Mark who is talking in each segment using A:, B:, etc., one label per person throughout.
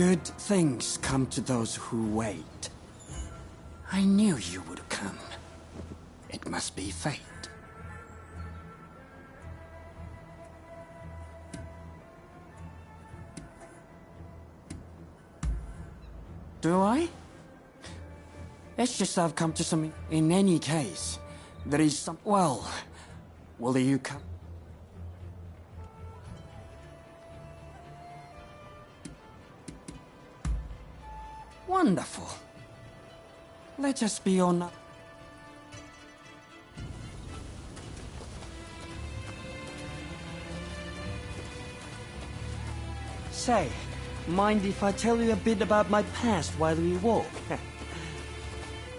A: Good things come to those who wait. I knew you would come. It must be fate. Do I? It's just I've come to something. In any case, there is some... Well, will you come? Wonderful. Let us be on... Say, mind if I tell you a bit about my past while we walk?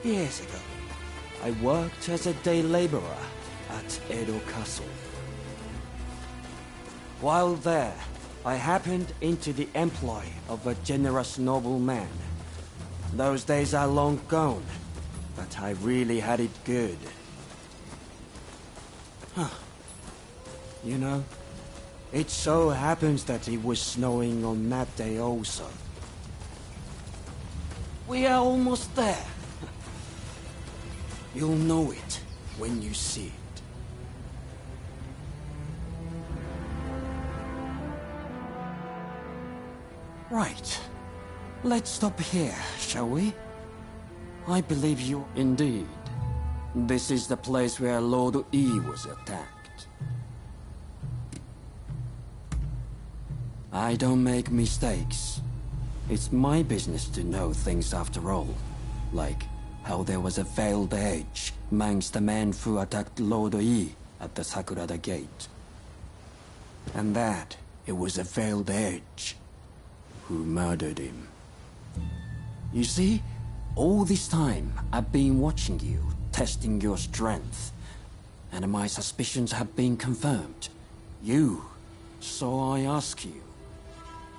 A: Years ago, I worked as a day laborer at Edo Castle. While there, I happened into the employ of a generous nobleman. Those days are long gone, but I really had it good. Huh. You know, it so happens that it was snowing on that day also. We are almost there. You'll know it when you see it. Right. Let's stop here, shall we? I believe you... Indeed. This is the place where Lord E was attacked. I don't make mistakes. It's my business to know things after all. Like how there was a veiled edge amongst the men who attacked Lord E at the Sakurada Gate. And that it was a veiled edge who murdered him. You see, all this time I've been watching you, testing your strength, and my suspicions have been confirmed. So I ask you,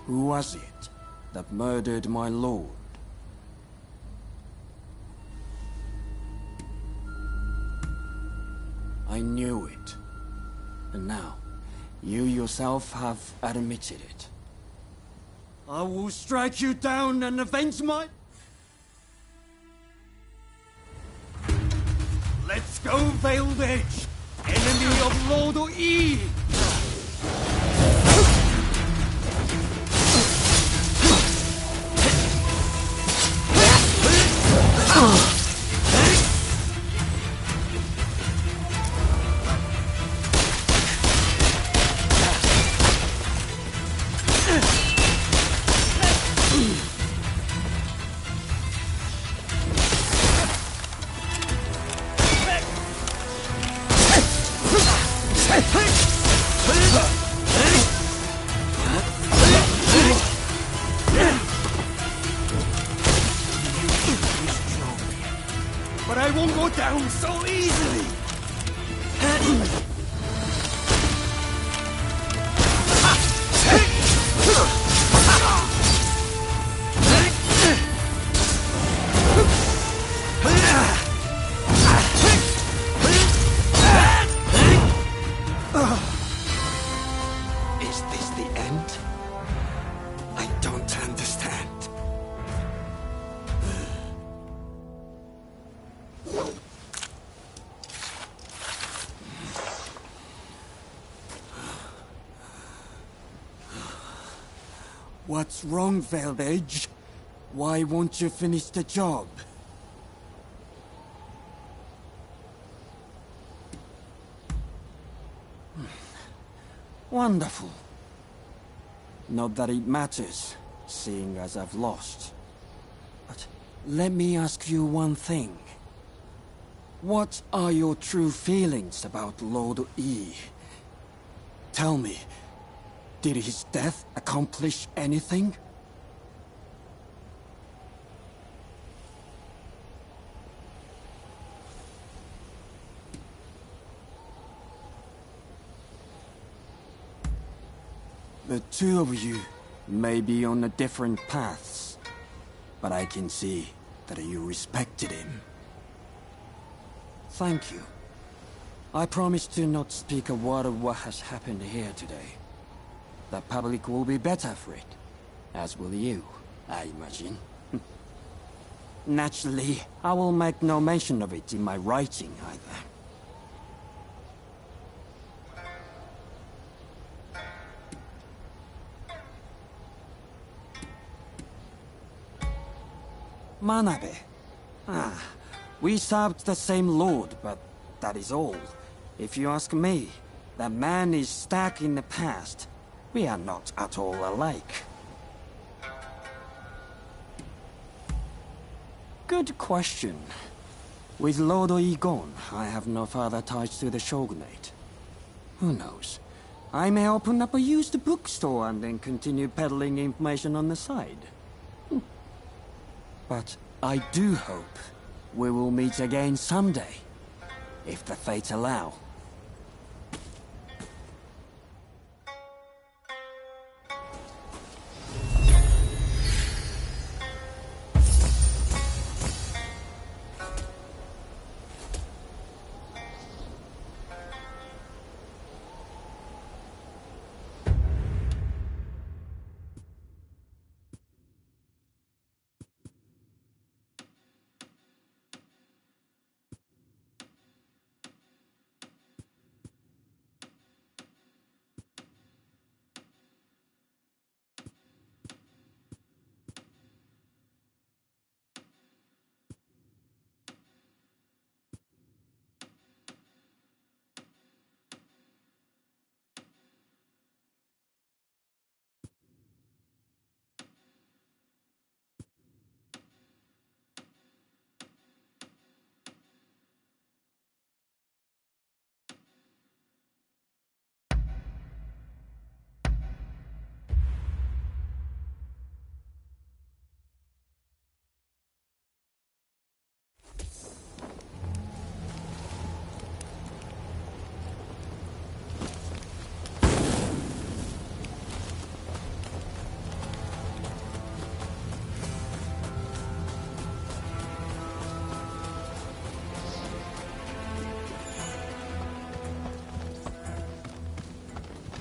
A: who was it that murdered my lord? I knew it. And now, you yourself have admitted it. I will strike you down and avenge my... Let's go, Veiled Edge! Enemy of Lord E! But I won't go down so easily! Is this the end? I don't understand. What's wrong, Veiled Edge? Why won't you finish the job? Wonderful. Not that it matters, seeing as I've lost. But let me ask you one thing. What are your true feelings about Lord E? Tell me, did his death accomplish anything? The two of you may be on different paths, but I can see that you respected him. Thank you. I promise to not speak a word of what has happened here today. The public will be better for it, as will you. I imagine. Naturally, I will make no mention of it in my writing either. Manabe. We served the same lord, but that is all. If you ask me, the man is stuck in the past. We are not at all alike. Good question. With Lord Yi gone, I have no further ties to the shogunate. Who knows? I may open up a used bookstore and then continue peddling information on the side. But I do hope we will meet again someday, if the fates allow.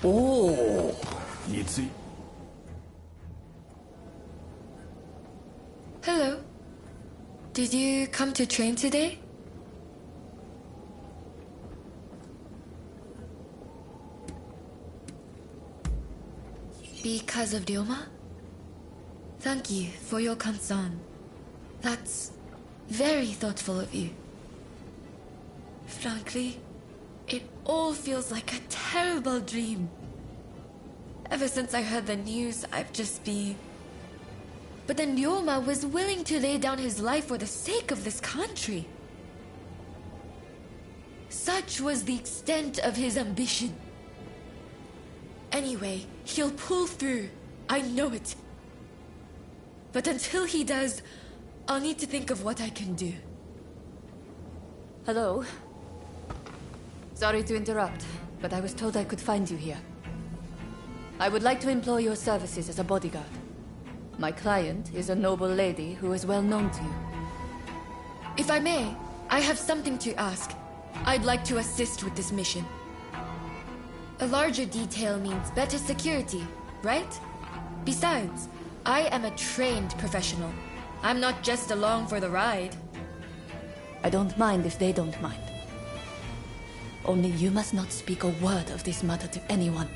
B: Oh,
C: Hello. Did you come to train today? Because of Ryoma? Thank you for your concern. That's very thoughtful of you. Frankly, it all feels like a terrible dream. Ever since I heard the news, I've just been... But then Ryoma was willing to lay down his life for the sake of this country. Such was the extent of his ambition. Anyway, he'll pull through. I know it. But until he does, I'll need to think of what I can do.
D: Hello. Sorry to interrupt, but I was told I could find you here. I would like to employ your services as a bodyguard. My client is a noble lady who is well known to you.
C: If I may, I have something to ask. I'd like to assist with this mission. A larger detail means better security, right? Besides, I am a trained professional. I'm not just along for the ride.
D: I don't mind if they don't mind. Only you must not speak a word of this matter to anyone.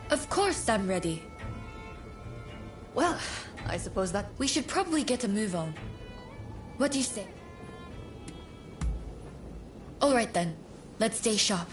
C: Of course I'm ready.
D: Well, I suppose that...
C: We should probably get a move on. What do you say? All right then, let's stay sharp.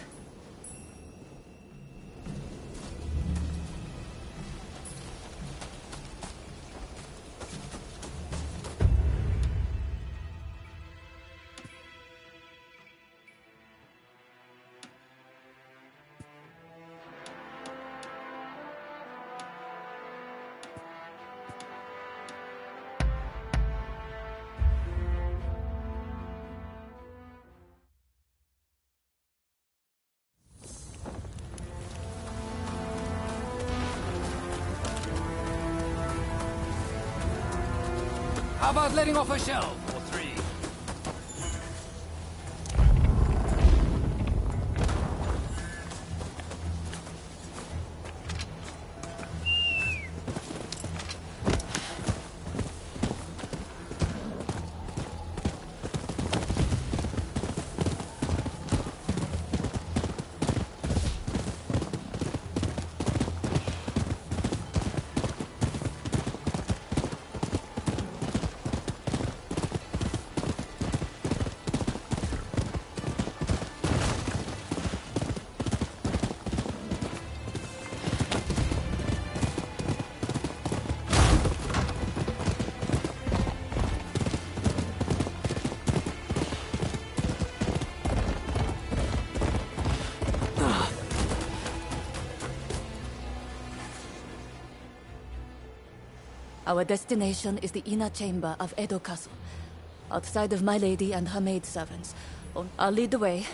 B: how about letting off a shell or three?
D: Our destination is the inner chamber of Edo Castle, outside of my lady and her maidservants. I'll lead the way.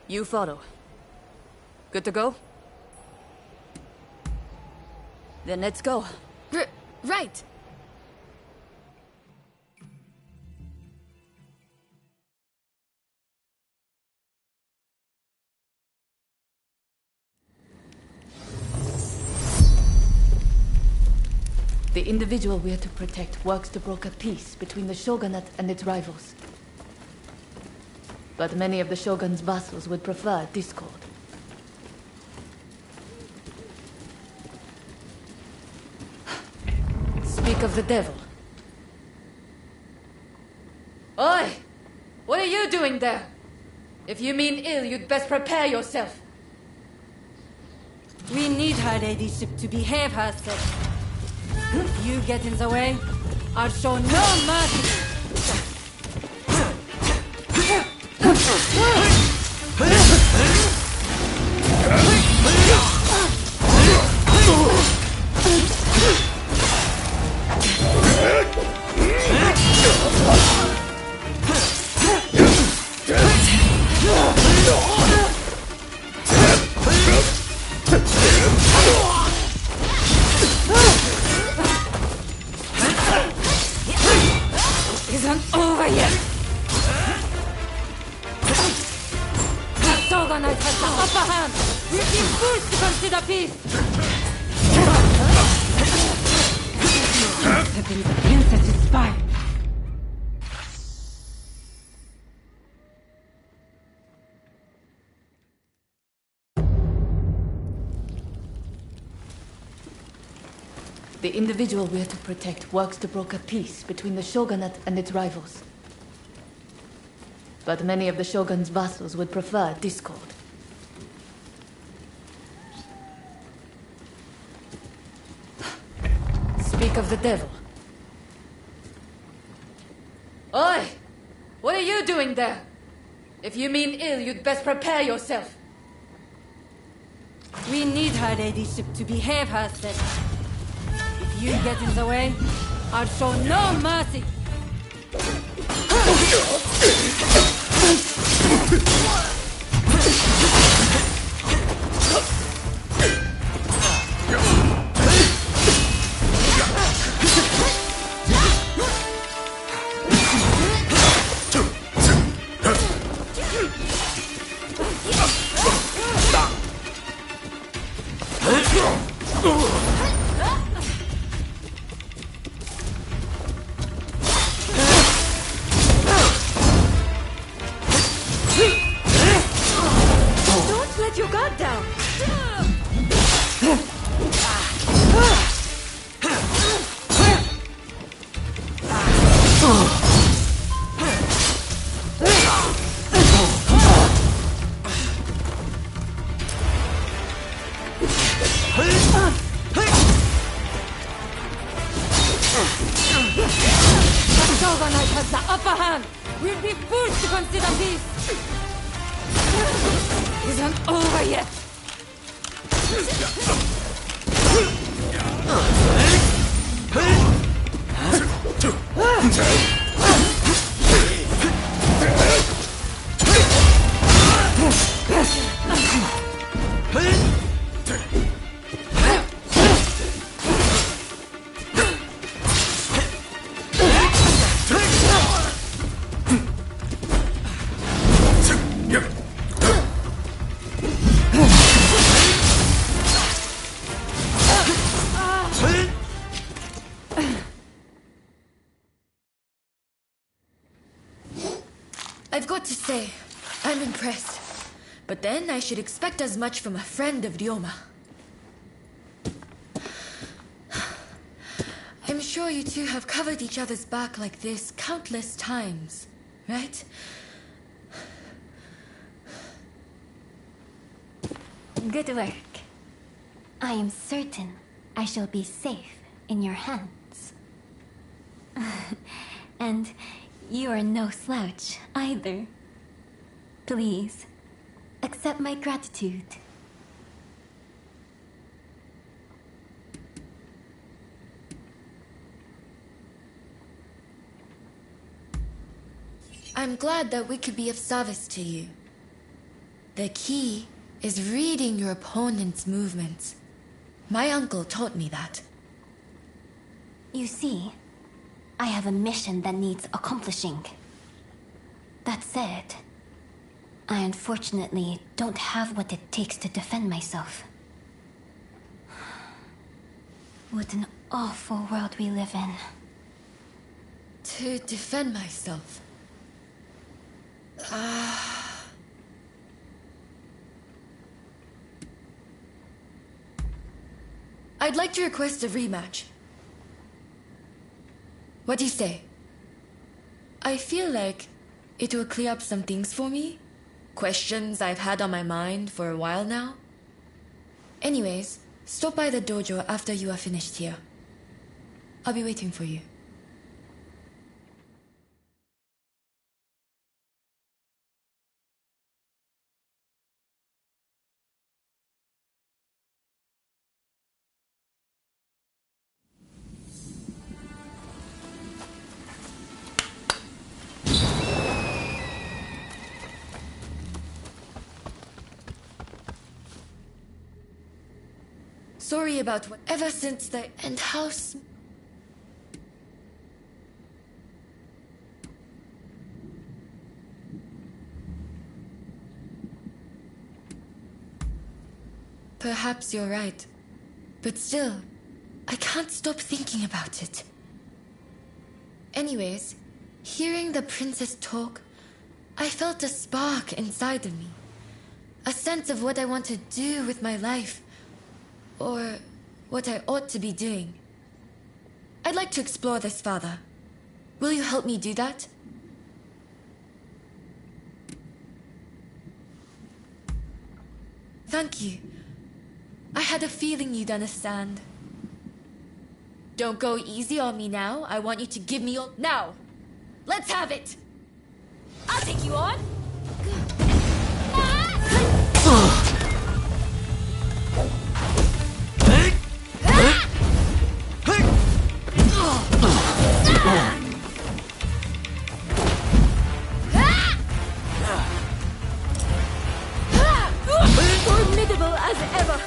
D: You follow. Good to go? Then let's go.
C: Right.
D: The individual we are to protect works to broker peace between the shogunate and its rivals. But many of the shogun's vassals would prefer discord. Speak of the devil. Oi! What are you doing there? If you mean ill, you'd best prepare yourself.
E: We need her ladyship to behave herself. If you get in the way, I'll show no mercy. Isn't over yet. The Shogunate has the upper hand. We refuse to consider peace. Stepping the princess's spine.
D: The individual we're to protect works to broker peace between the shogunate and its rivals. But many of the shogun's vassals would prefer discord. Speak of the devil. Oi! What are you doing there? If you mean ill, you'd best prepare yourself.
E: We need her ladyship to behave herself. If you get in the way, I'll show no mercy.
C: Don't let your guard down.
E: The Shogunate has the upper hand. We'll be forced to consider peace. Isn't over yet.
C: I've got to say, I'm impressed. But then I should expect as much from a friend of Ryoma. I'm sure you two have covered each other's back like this countless times, right?
F: Good work. I am certain I shall be safe in your hands. And you are no slouch either. Please, accept my gratitude.
C: I'm glad that we could be of service to you. The key is reading your opponent's movements. My uncle taught me that.
F: You see, I have a mission that needs accomplishing. That said, I unfortunately don't have what it takes to defend myself. What an awful world we live in.
C: To defend myself. I'd like to request a rematch. What do you say? I feel like it will clear up some things for me. Questions I've had on my mind for a while now. Anyways, stop by the dojo after you are finished here. I'll be waiting for you. Sorry about what ever since the end house. Perhaps you're right. But still, I can't stop thinking about it. Anyways, hearing the princess talk, I felt a spark inside of me. A sense of what I want to do with my life. Or what I ought to be doing. I'd like to explore this further. Will you help me do that? Thank you. I had a feeling you'd understand. Don't go easy on me now. I want you to give me your... Now! Let's have it! I'll take you on! Formidable as ever!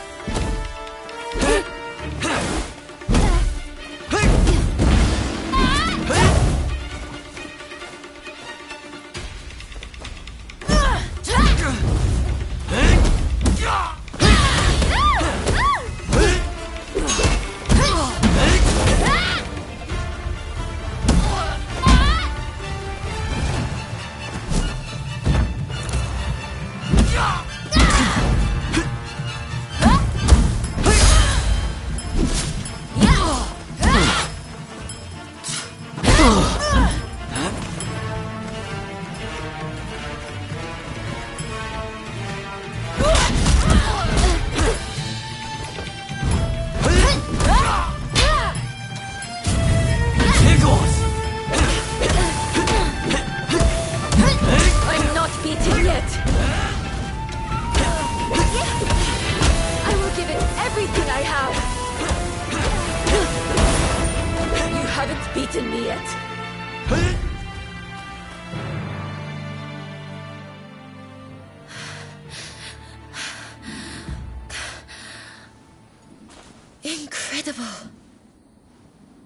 C: Incredible.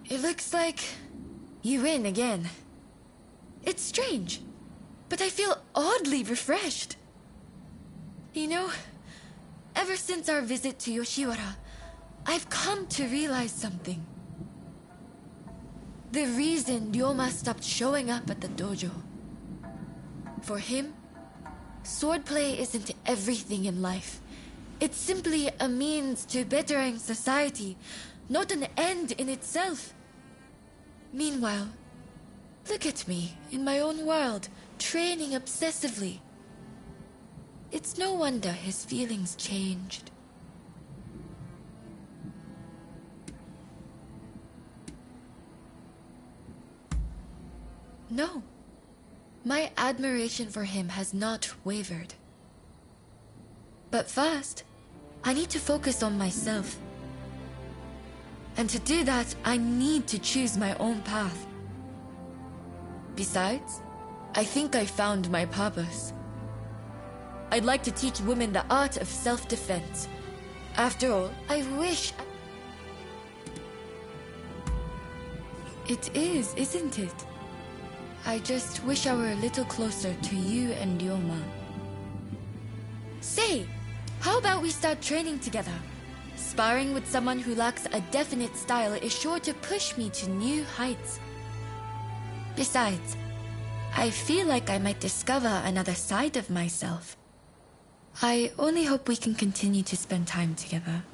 C: It looks like you win again. It's strange, but I feel oddly refreshed. You know, ever since our visit to Yoshiwara, I've come to realize something. The reason Ryoma stopped showing up at the dojo. For him, swordplay isn't everything in life. It's simply a means to bettering society, not an end in itself. Meanwhile, look at me in my own world, training obsessively. It's no wonder his feelings changed. No, my admiration for him has not wavered. But first, I need to focus on myself. And to do that, I need to choose my own path. Besides, I think I found my purpose. I'd like to teach women the art of self-defense. After all, I wish... It is, isn't it? I just wish I were a little closer to you and Yoma. Say, how about we start training together? Sparring with someone who lacks a definite style is sure to push me to new heights. Besides, I feel like I might discover another side of myself. I only hope we can continue to spend time together.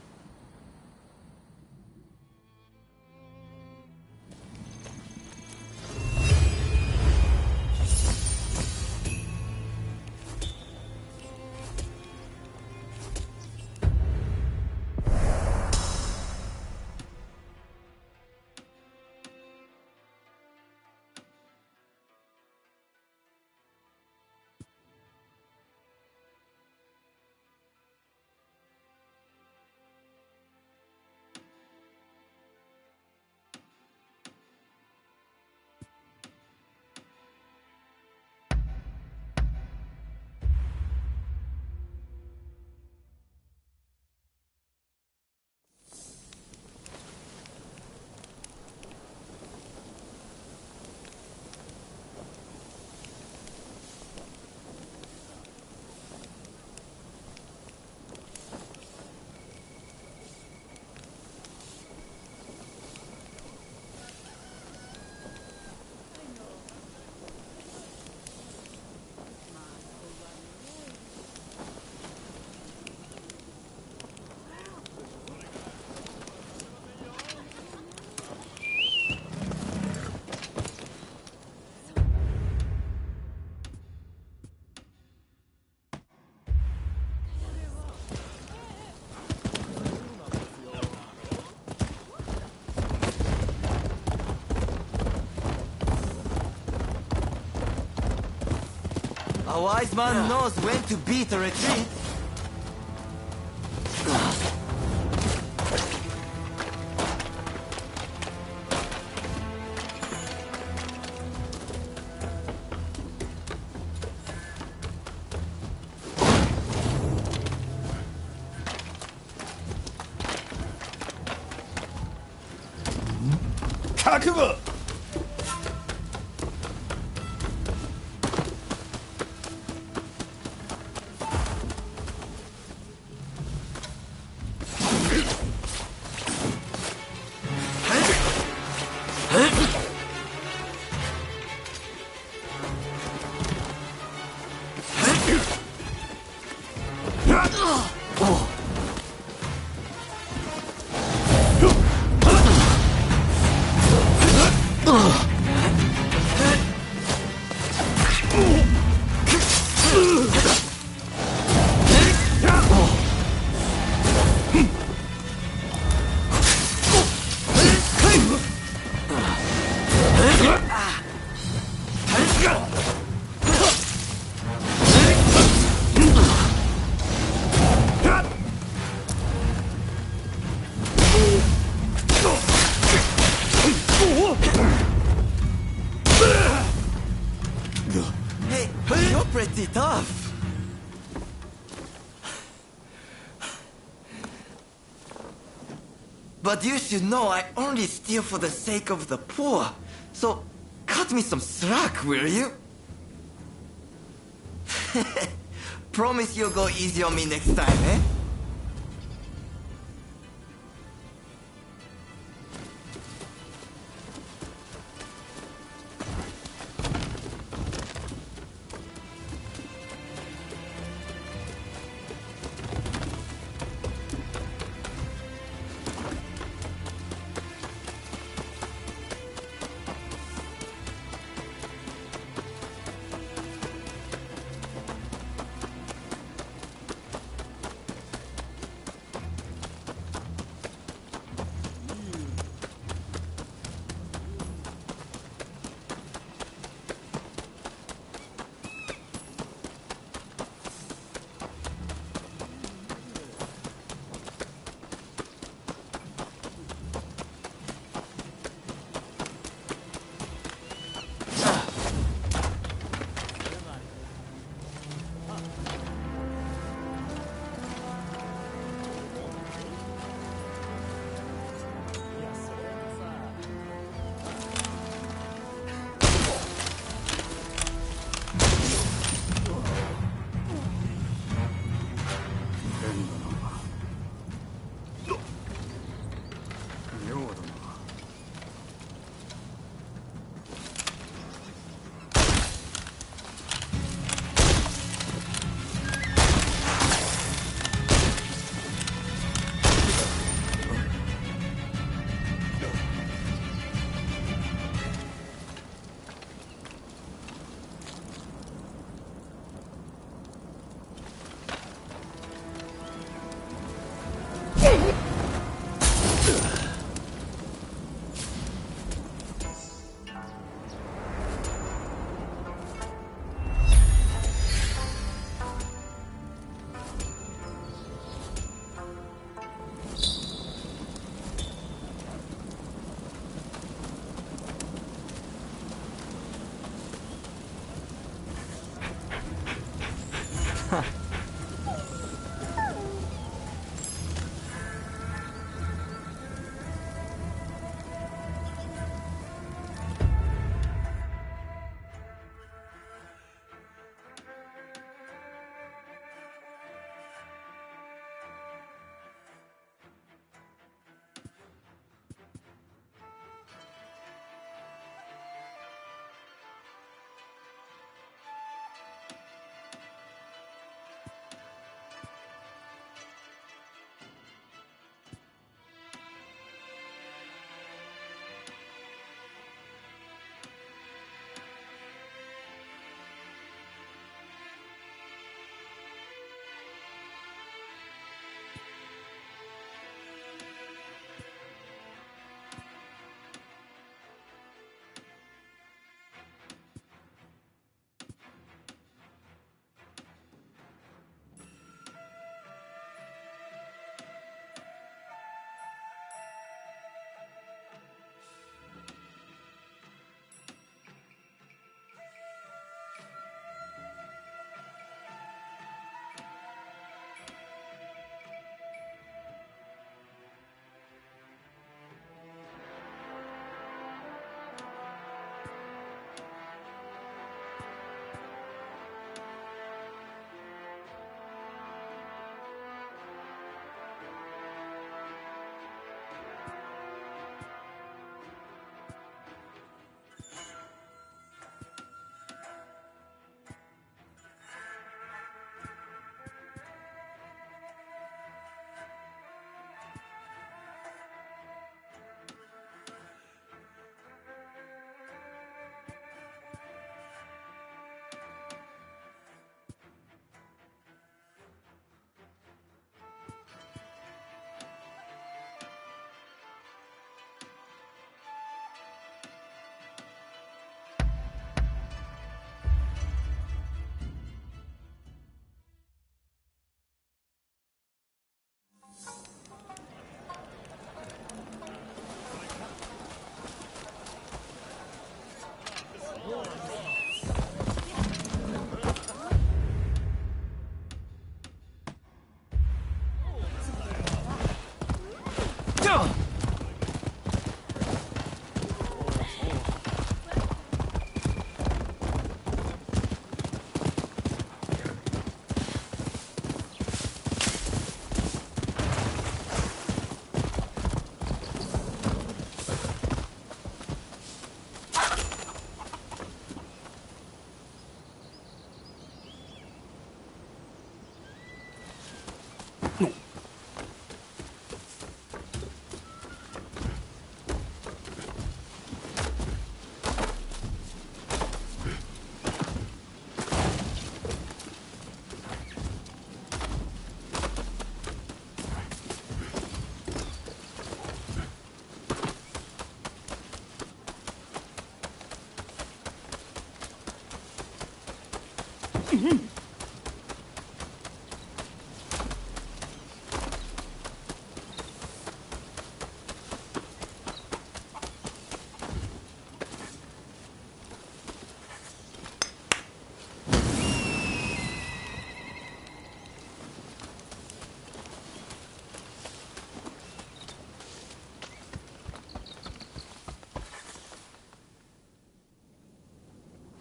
B: A wise man knows when to beat a retreat.
G: Kakuba!
B: Hey, you're pretty tough. But you should know I only steal for the sake of the poor. So, cut me some slack, will you? Promise you'll go easy on me next time, eh?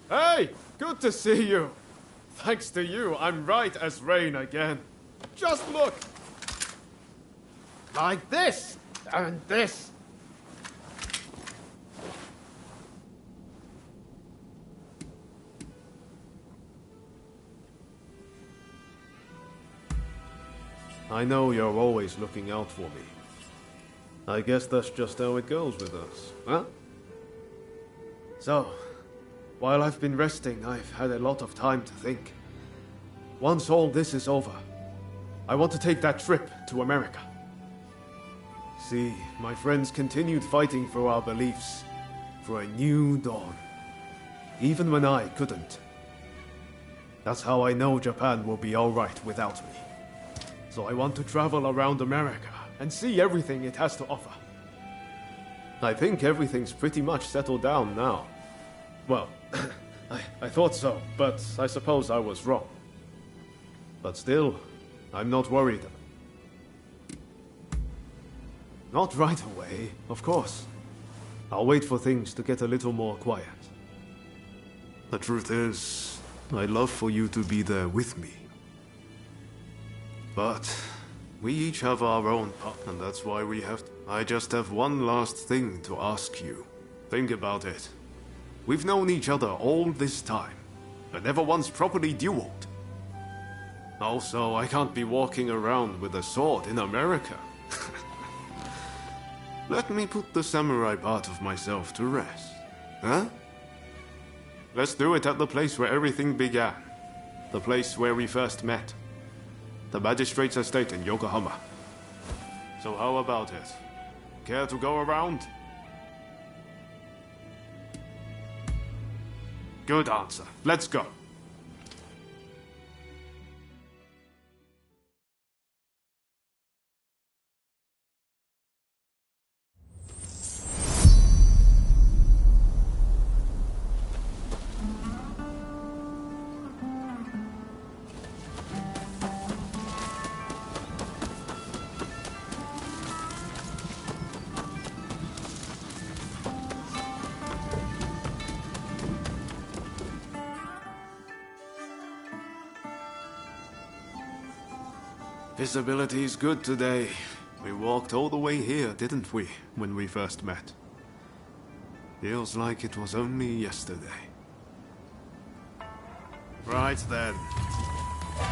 G: Hey! Good to see you! Thanks to you, I'm right as rain again. Just look! Like this! And this! I know you're always looking out for me. I guess that's just how it goes with us, huh? So, while I've been resting, I've had a lot of time to think. Once all this is over, I want to take that trip to America. See, my friends continued fighting for our beliefs, for a new dawn, even when I couldn't. That's how I know Japan will be alright without me. So I want to travel around America and see everything it has to offer. I think everything's pretty much settled down now. Well, I thought so, but I suppose I was wrong. But still, I'm not worried. Not right away, of course. I'll wait for things to get a little more quiet. The truth is, I'd love for you to be there with me. But we each have our own path, and that's why we have to. I just have one last thing to ask you. Think about it. We've known each other all this time, but never once properly dueled. Also, I can't be walking around with a sword in America. Let me put the samurai part of myself to rest. Huh? Let's do it at the place where everything began. The place where we first met. The magistrate's estate in Yokohama. So how about it? Care to go around? Good answer. Let's go. Visibility's good today. We walked all the way here, didn't we, when we first met? Feels like it was only yesterday. Right then.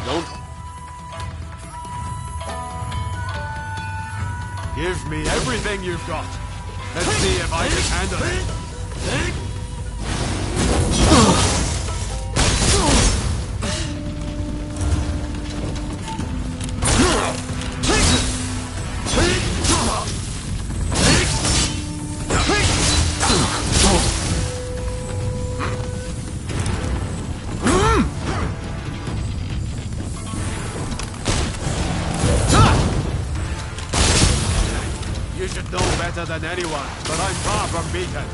G: Don't... Give me everything you've got. Let's see if I can handle it. You should know better than anyone, but I'm far from beaten.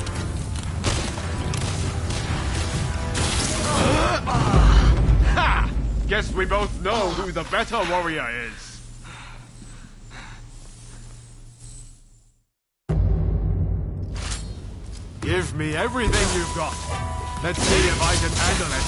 G: Ha! Guess we both know who the better warrior is. Give me everything you've got. Let's see if I can handle it.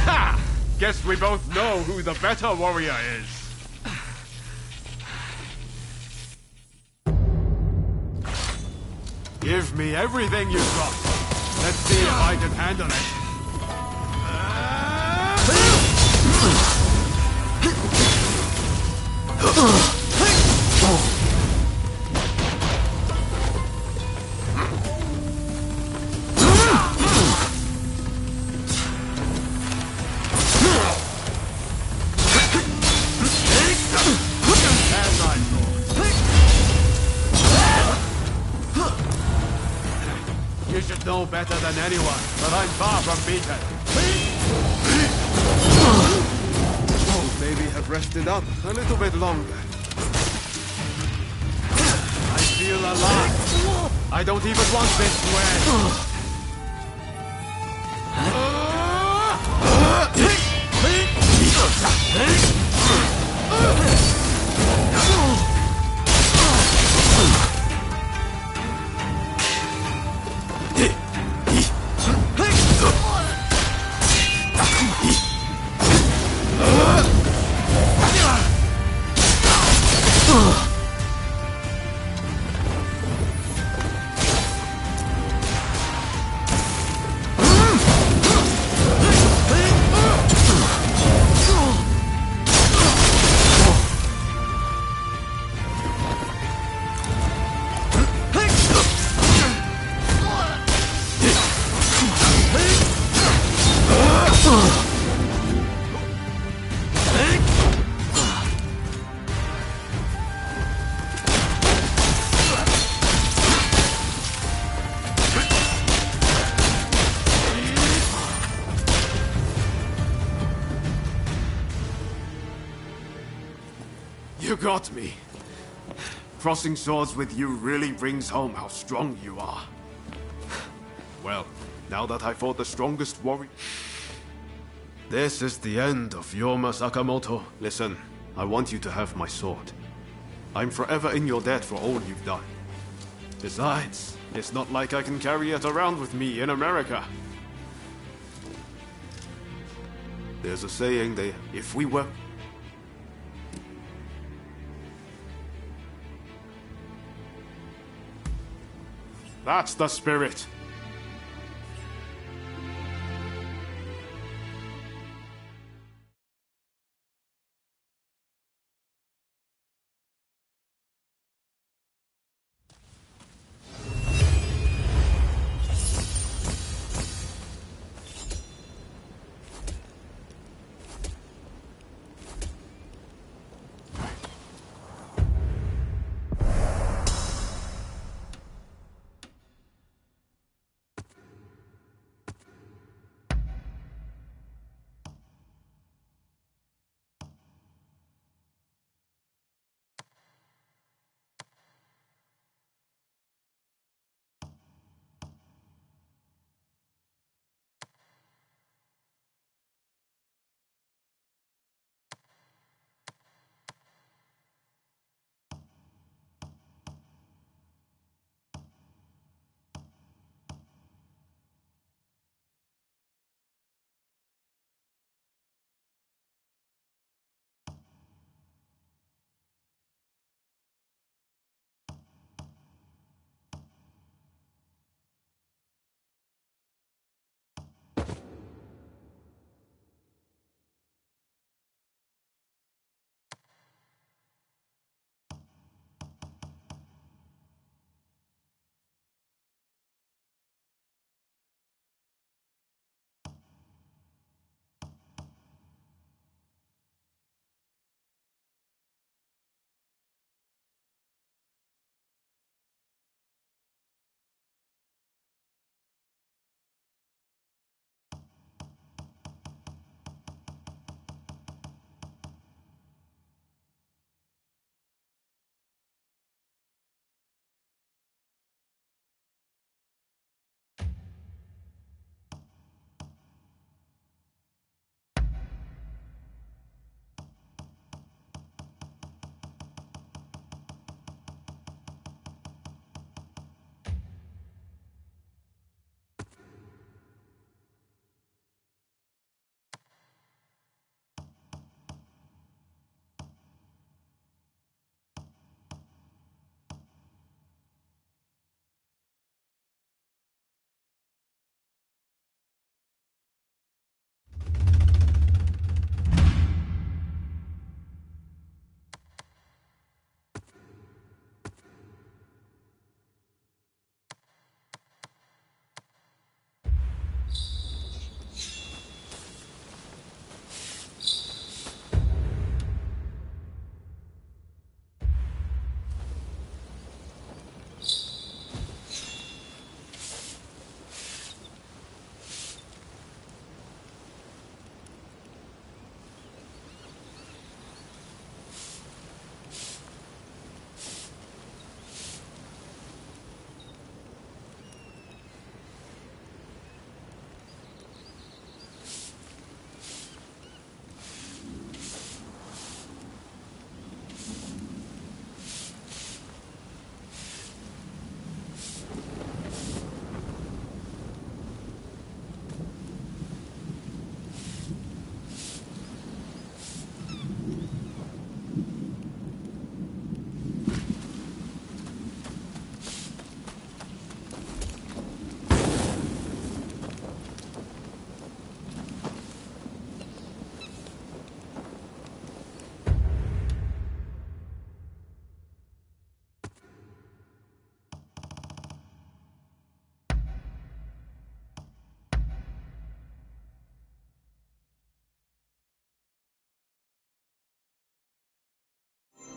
G: Ha! Guess we both know who the better warrior is. Give me everything you've got. Let's see if I can handle it. You should know better than anyone, but I'm far from beaten. Maybe have rested up a little bit longer. I feel alive. I don't even want this to end. You got me. Crossing swords with you really brings home how strong you are. Well, now that I fought the strongest warrior... This is the end of Yoma Sakamoto. Listen, I want you to have my sword. I'm forever in your debt for all you've done. Besides, it's not like I can carry it around with me in America. There's a saying that if we were... That's the spirit.